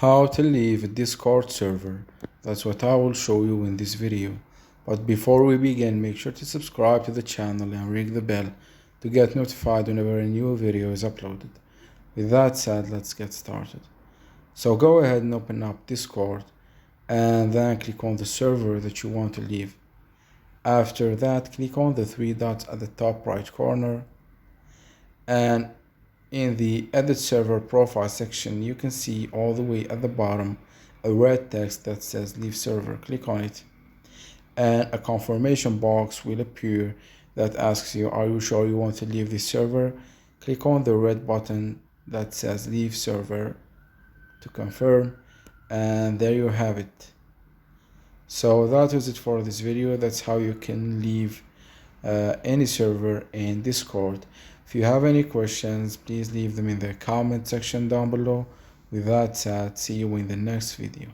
How to leave a Discord server. That's what I will show you in this video. But before we begin, make sure to subscribe to the channel and ring the bell to get notified whenever a new video is uploaded. With that said, let's get started. So go ahead and open up Discord and then click on the server that you want to leave. After that, click on the three dots at the top right corner, and in the edit server profile section you can see all the way at the bottom a red text that says leave server. Click on it and a confirmation box will appear that asks you, are you sure you want to leave this server? Click on the red button that says leave server to confirm, and there you have it. So that was it for this video. That's how you can leave any server in Discord. If you have any questions, please leave them in the comment section down below. With that said, see you in the next video.